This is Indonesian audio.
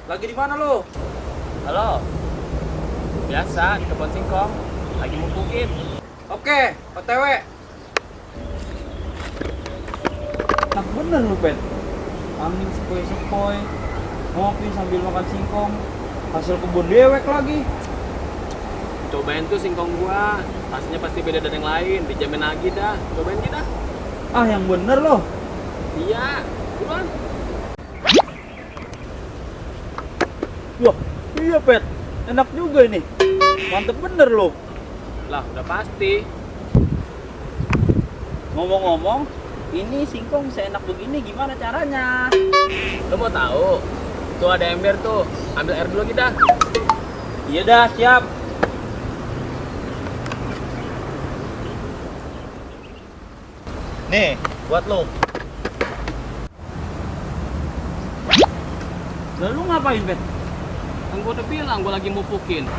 Lagi di mana lo? Halo. Biasa di kebun singkong. Lagi mupukin. Oke, OTW. Enak bener lu, Pet. Angin sepoi-sepoi, ngopi sambil makan singkong, hasil kebun dewek lagi. Cobain tuh singkong gua. Rasanya pasti beda dari yang lain. Dijamin lagi dah. Cobain kita. Ah, yang bener loh. Iya. Buruan. Wah, iya, Pet. Enak juga ini. Mantep bener loh. Lah, udah pasti. Ngomong-ngomong, ini singkong seenak begini gimana caranya? Lo mau tahu? Tuh ada ember tuh. Ambil air dulu kita. Iya dah, siap. Nih, buat lo. Lalu ngapain, Pet? Kan gua udah bilang gua lagi mupukin.